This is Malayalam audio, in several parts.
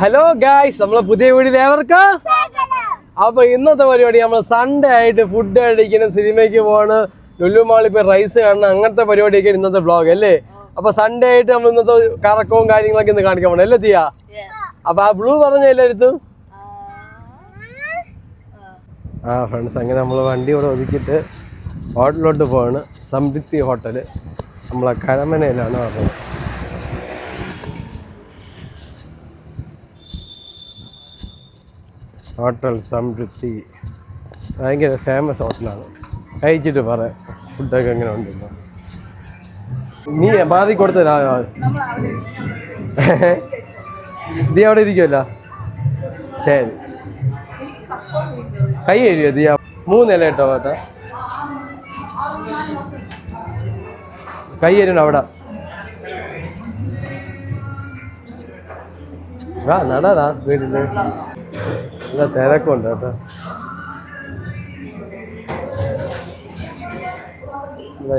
ഹലോ ഗായ്സ്, നമ്മളെ പുതിയ വീഡിയോയിലേക്ക് അപ്പൊ ഇന്നത്തെ പരിപാടി നമ്മൾ സൺഡേ ആയിട്ട് ഫുഡ് അടിക്കുന്ന സിനിമയ്ക്ക് പോവാണ്. ലുലു മാളിൽ പോയി റൈസ് കാണണം, അങ്ങനത്തെ പരിപാടിയൊക്കെ ഇന്നത്തെ വ്ളോഗ് അല്ലേ. അപ്പൊ സൺഡേ ആയിട്ട് നമ്മൾ ഇന്നത്തെ കറക്കവും കാര്യങ്ങളൊക്കെ ഇന്ന് കാണിക്കാൻ പോകണം അല്ലേ തീയ? അപ്പൊ ആ ബ്ലൂ പറഞ്ഞ എല്ലായിടത്തും ഫ്രണ്ട്സ്, അങ്ങനെ നമ്മൾ വണ്ടി ഇവിടെ ഒതുക്കിയിട്ട് ഹോട്ടലിലോട്ട് പോവാണ്. സംതൃപ്തി ഹോട്ടല് നമ്മളെ കരമനയിലാണ് പറഞ്ഞത്. ഹോട്ടൽ സംതൃപ്തി ഭയങ്കര ഫേമസ് ഹോട്ടലാണ്. കഴിച്ചിട്ട് പറയാം ഫുഡൊക്കെ എങ്ങനെ ഉണ്ടെന്ന്. നീ ബാധി കൊടുത്തരാ, നീ അവിടെ ഇരിക്കുമല്ലോ. ശരി, കൈ കഴിയോ ദിയ? 3 ഇല കേട്ടോ കേട്ടോ, കൈ തരുന്നുണ്ട് അവിടെ. നടാ സ്പീഡില്, നല്ല തിരക്കുണ്ട് കേട്ടോ.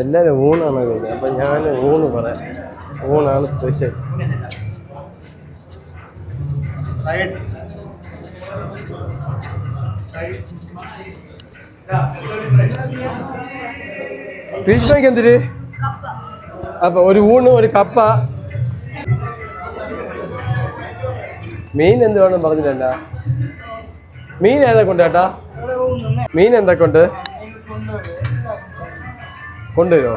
എല്ലാവരും ഊണാണ് കഴിഞ്ഞത്, അപ്പം ഞാൻ ഊണ് പറയാം. ഊണാണ് സ്പെഷ്യൽ. ഫിഷ് എന്തിന്? അപ്പം ഒരു ഊണ്, ഒരു കപ്പ, മീൻ എന്ത് വേണം പറഞ്ഞില്ല. മീൻ ഏതൊക്കെ ഉണ്ട് ചേട്ടാ? മീൻ എന്തൊക്കെ ഉണ്ട്? കൊണ്ടുവരുമോ?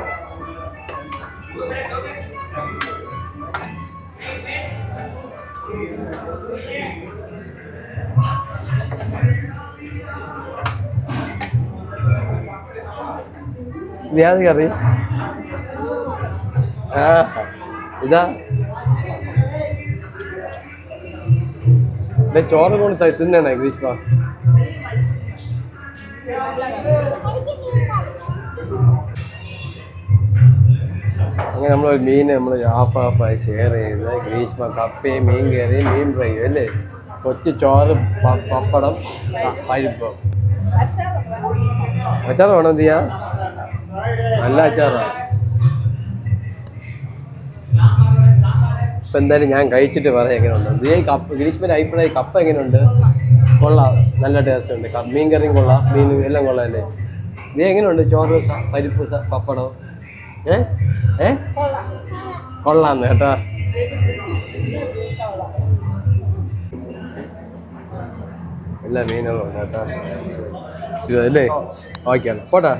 യാത് കറി ഇതാ ചോറ് കൊണ്ട് തിന്നണേ ഗ്രീഷ്മ. അങ്ങനെ നമ്മളൊരു മീൻ നമ്മൾ ഹാഫായി ഷെയർ ചെയ്ത് ഗ്രീഷ്മ കപ്പയും മീൻ കറിയും മീൻ ഫ്രൈയും അല്ലേ. കൊച്ചു ചോറ്, പപ്പടം, പരിപ്പ്. അച്ചാർ വേണോ തീയാ? നല്ല അച്ചാറാണ്. ഇപ്പം എന്തായാലും ഞാൻ കഴിച്ചിട്ട് പറയാം എങ്ങനെയുണ്ട്. തീയ കപ്പ ഗ്രീഷ്മയുടെ അഭിപ്രായം കപ്പ എങ്ങനെയുണ്ട്? കൊള്ളാം, നല്ല ടേസ്റ്റ് ഉണ്ട്. മീൻ കറിയും കൊള്ളാം, മീനും എല്ലാം കൊള്ളാം അല്ലേ. ഇത് എങ്ങനെയുണ്ട്? ചോറ്, പരിപ്പ്, പപ്പടം കൊള്ളാന്ന് കേട്ടോ. എല്ലാ മീനുകളും ഉണ്ട് കേട്ടോ. ഇതല്ലേ ഓക്കെയാണ്, പോട്ടാ.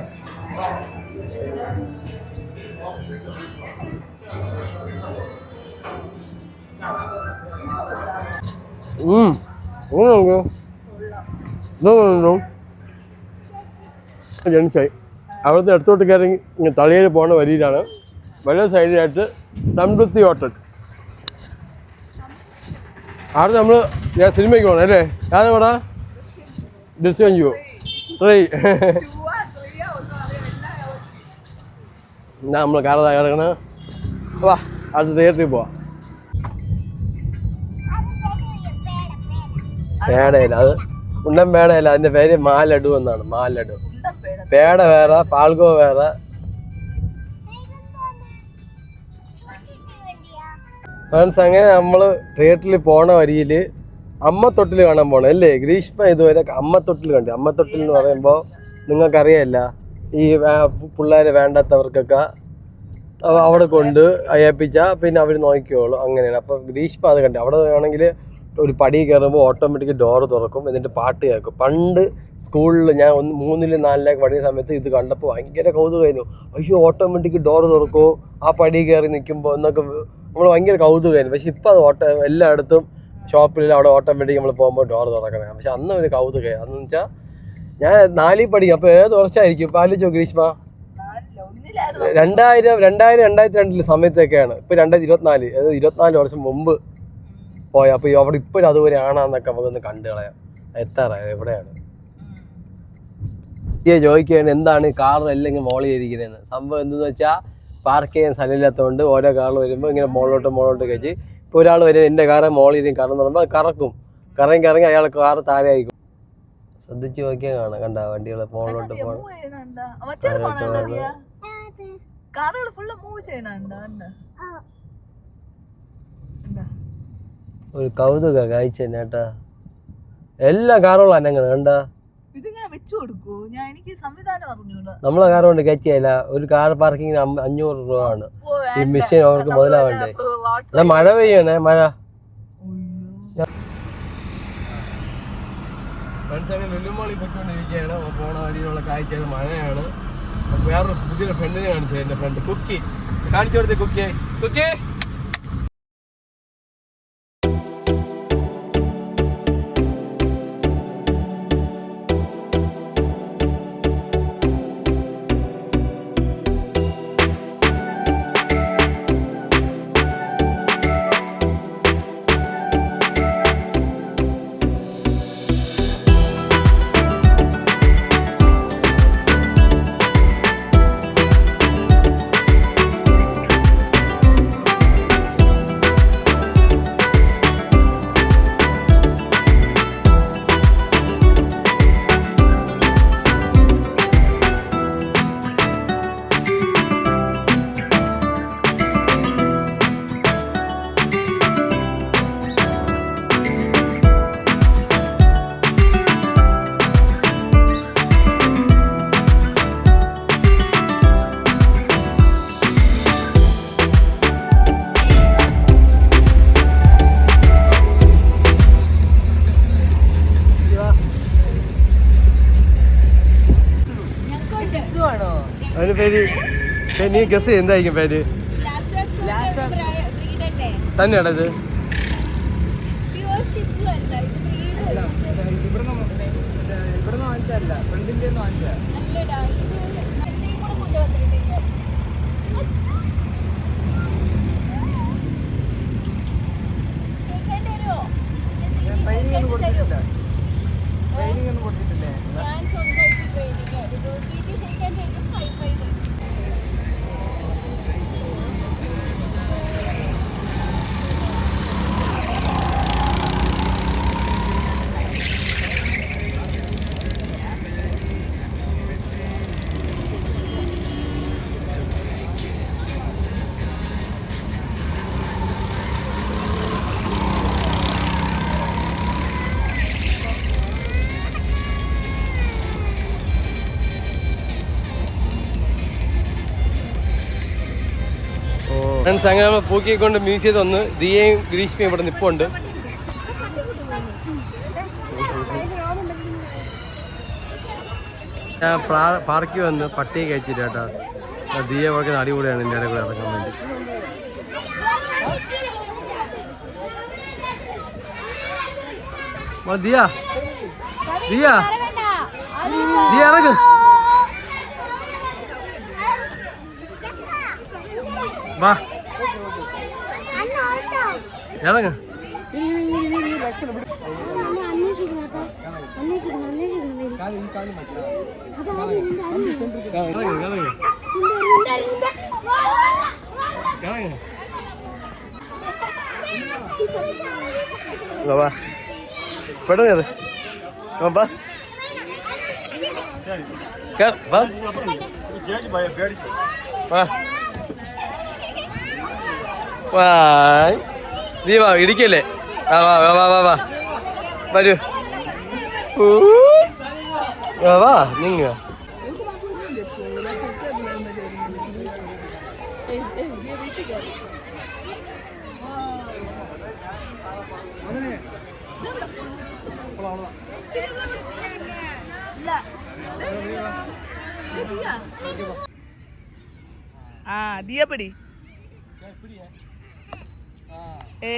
ജനിച്ചായി അവിടുത്തെ അടുത്തോട്ട് കയറി തളിയിൽ പോണ വരിയിലാണ്. വലിയ സൈഡിലായിട്ട് സംതൃപ്തി ഹോട്ടൽ. അവിടെ നമ്മൾ സിനിമയ്ക്ക് പോകണം അല്ലേ? ഞാൻ ഇവിടെ ഡിസ്കഞ്ചു 3 എന്നാ നമ്മൾ കാറതാ കിടക്കണ. വാ, അത് തിയേറ്ററിൽ പോവാം. പേടയില്ല, അത് ഉണ്ടൻ പേടയില്ല, അതിൻ്റെ പേര് മാലഡു എന്നാണ്. മാലഡു. പേട വേറെ, പാൽഗോ വേറെ. ഫ്രണ്ട്സ്, അങ്ങനെ നമ്മൾ തിയേറ്ററിൽ പോണ വരിയിൽ അമ്മത്തൊട്ടിൽ കാണാൻ പോകണം അല്ലേ. ഗ്രീഷ്മ ഇതുവരെ അമ്മത്തൊട്ടിൽ കണ്ടു. അമ്മത്തൊട്ടിൽ എന്ന് പറയുമ്പോൾ നിങ്ങൾക്കറിയാമല്ല, ഈ പിള്ളേരെ വേണ്ടാത്തവർക്കൊക്കെ അവിടെ കൊണ്ട് ഏൽപ്പിച്ചാൽ പിന്നെ അവർ നോക്കിക്കോളും, അങ്ങനെയാണ്. അപ്പോൾ ഗ്രീഷ്മ അത് കണ്ടു. അവിടെ ആണെങ്കിൽ ഒരു പടി കയറുമ്പോൾ ഓട്ടോമാറ്റിക് ഡോറ് തുറക്കും, എന്നിട്ട് പാട്ട് കേൾക്കും. പണ്ട് സ്കൂളിൽ ഞാൻ 3 4 പഠിക്കുന്ന സമയത്ത് ഇത് കണ്ടപ്പോൾ ഭയങ്കര കൗതുകമായിരുന്നു. അയ്യോ, ഓട്ടോമാറ്റിക് ഡോറ് തുറക്കുമോ ആ പടി കയറി നിൽക്കുമ്പോൾ എന്നൊക്കെ നമ്മൾ ഭയങ്കര കൗതുകമായിരുന്നു. പക്ഷെ ഇപ്പോൾ അത് എല്ലായിടത്തും ഷോപ്പിൽ അവിടെ ഓട്ടോമാറ്റിക് നമ്മൾ പോകുമ്പോൾ ഡോറ് തുറക്കണം. പക്ഷെ അന്ന് ഒരു കൗതുകമായി. അതെന്ന് വെച്ചാൽ ഞാൻ 4 പഠിക്കും. അപ്പോൾ ഏത് വർഷമായിരിക്കും പാലിച്ചോ ഗ്രീഷ്മ? 2000-2002 സമയത്തൊക്കെയാണ്. ഇപ്പോൾ 2024, അതായത് 24 വർഷം മുമ്പ് പോയ. അപ്പോൾ അവിടെ ഇപ്പോഴും അതുവരെ ആണാന്നൊക്കെ നമുക്കൊന്ന് കണ്ടു കളയാം. എത്താറായത് എവിടെയാണ് ചോദിക്കുകയാണ്, എന്താണ് കാർ അല്ലെങ്കിൽ മോളിൽ ഇരിക്കുന്നതെന്ന്. സംഭവം എന്തെന്ന് വെച്ചാൽ പാർക്ക് ചെയ്യാൻ സ്ഥലമില്ലാത്തതുകൊണ്ട് ഓരോ കാറിൽ വരുമ്പോൾ ഇങ്ങനെ മോളോട്ട് കഴിച്ച്. ഇപ്പോൾ ഒരാൾ വരും, എൻ്റെ കാറ് മോളിൽ ഇരിക്കും കാരണം എന്ന് പറയുമ്പോൾ കറക്കും. കറങ്ങി അയാൾ കാറ് താഴെ ആയിരിക്കും. ശ്രദ്ധിച്ച് നോക്കിയാൽ കാണാം, കണ്ട വണ്ടികൾ മോളിലോട്ട് പോകണം. ഒരു കൗതുക കാഴ്ച തന്നെ കേട്ടാ. എല്ലാ കാറുകളും അനങ്ങനെ കണ്ടാ. നമ്മളെ കാർ കൊണ്ട് കയറ്റിയല്ല. ഒരു കാർ പാർക്കിങ്ങിന് 500 രൂപ ആണ്. ഈ മെഷീൻ അവർക്ക് മുതലാവണ്ടേ. മഴ പെയ്യണേ, മഴ. ലുലുമാളി പൊയ്ക്കൊണ്ടിരിക്കുകയാണ്. പോണ വഴിയിലുള്ള കാഴ്ചയാണ്, മഴയാണ്. വേറൊരു പുതിയൊരു ഫ്രണ്ടിനെ കാണിച്ചത്. എൻ്റെ ഫ്രണ്ട് കുക്കി കാണിച്ചു കൊടുത്തേ. കുക്കി കുക്കി അതിന് പേര് നീ ഗസ് എന്തായിരിക്കും പേര്? തന്നെയാണോ ഇത്? ഫ്രണ്ട്സ്, അങ്ങനെ നമ്മൾ പൂക്കിക്കൊണ്ട് മ്യൂസിയത്തിൽ വന്ന് ദിയയും ഗ്രീഷ്മയും ഇവിടെ നിൽപ്പുണ്ട്. ഞാൻ പാർക്കിൽ വന്ന് പട്ടിയെ കഴിച്ചിട്ട് കേട്ടോ. ദിയ വളരെ അടിപൊളിയാണ് എൻ്റെ ഇടയിൽ കൂടെ ഇറങ്ങാൻ വേണ്ടി. ദിയ ദിയ ദിയ ഇറങ്ങ്. വാ ഇറങ്ങ. പെട്ടെന്ന് നീ വാ, ഇടിക്കല്ലേ. ആ വാ വാ വാ വാ വാ വരൂ. വാ നീങ്ങ. ദിയ പിടി. ഏ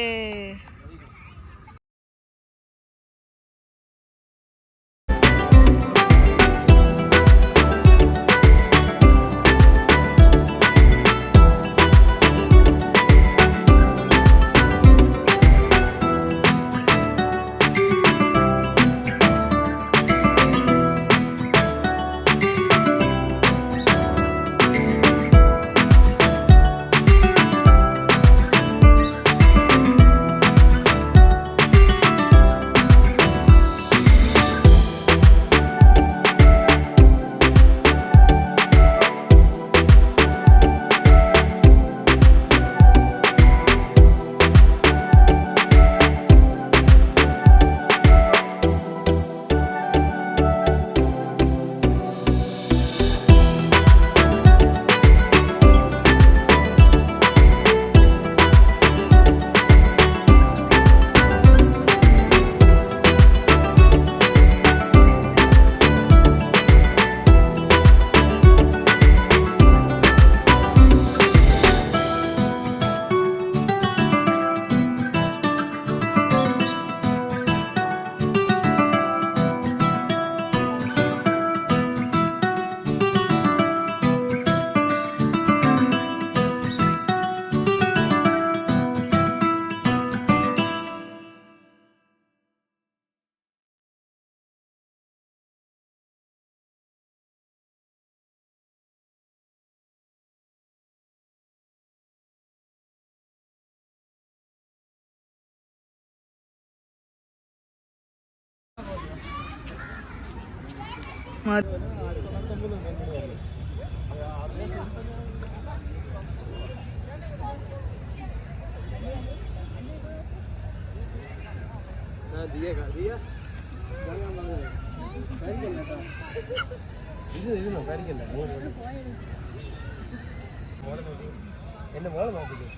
എന്റെ മോളെ നോക്കില്ലേ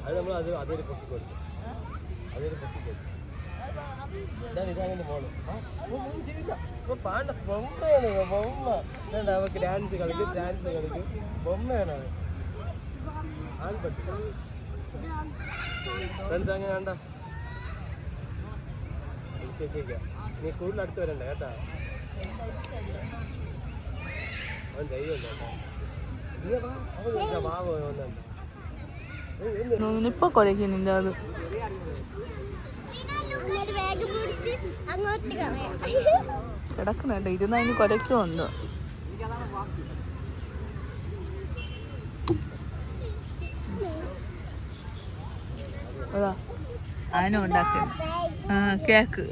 അത് നമ്മൾ അതൊരു പൊക്കി കൊടുത്തു അതൊരു പൊക്കി കൊടുത്തു ഇതാണ് മോള് പാണ്ട ബൊമ്മയാണ് ബൊമ്മ വേണ്ട അവർക്ക് ഡാൻസ് കളിക്കും ബൊമ്മയാണ് അത് ആൺപെട്ട് ഫ്രണ്ട്സ് അങ്ങനെ വേണ്ട ചേച്ചിക്ക നീ കൂടുതൽ അടുത്ത് വരണ്ട കേട്ടാ അവൻ ധൈര്യമുണ്ട് കേട്ടോ അവൻ ഭാവ വന്നുണ്ട് ഇപ്പൊ കൊലക്കുന്നില്ല അത് കിടക്കണേട്ടോ ഇരുന്ന് അതിന് കൊലക്കുമെന്തോ അതാ അതിനും ഉണ്ടാക്കുന്നു കേക്ക്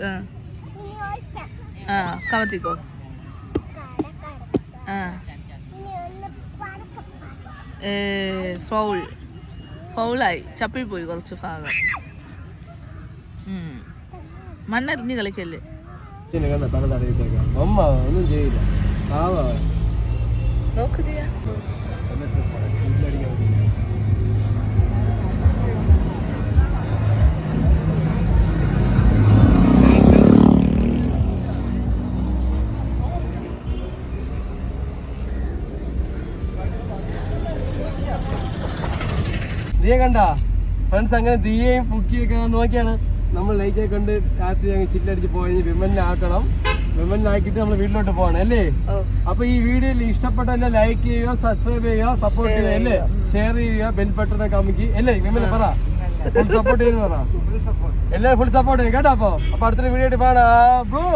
കമത്തിക്കോ ഫൗളായി ചപ്പിപ്പോയി കുറച്ച് ഭാഗം മണ്ണെറിഞ്ഞ് കളിക്കല്ലേ തല തടയിട്ടേക്കാം അമ്മ ഒന്നും ചെയ്യില്ല നോക്ക് ചെയ്യാ ദിയ കണ്ട ഫ്രണ്ട്സ് അങ്ങനെ ദിയയും പുക്കിയൊക്കെ നോക്കിയാണ് നമ്മൾ ലൈറ്റൊക്കെ കൊണ്ട് രാത്രി അങ്ങ് ചില്ലടിച്ച് പോയി വിമലിനാക്കണം വിമലിനാക്കിയിട്ട് നമ്മൾ വീട്ടിലോട്ട് പോകണം അല്ലേ അപ്പൊ ഈ വീഡിയോയിൽ ഇഷ്ടപ്പെട്ടല്ല ലൈക്ക് ചെയ്യുക സബ്സ്ക്രൈബ് ചെയ്യുക സപ്പോർട്ട് ചെയ്യുക അല്ലേ ഷെയർ ചെയ്യുക ബെൽ ബട്ടണൊക്കെ അമിക്ക് അല്ലേ വിമൽ പറ ഫുൾ സപ്പോർട്ട് ചെയ്യുന്ന പറ എല്ലാവരും ഫുൾ സപ്പോർട്ട് ചെയ്യും കേട്ടോ അപ്പൊ അടുത്തൊരു വീഡിയോ ആയിട്ട് കാണാം ബ്രോ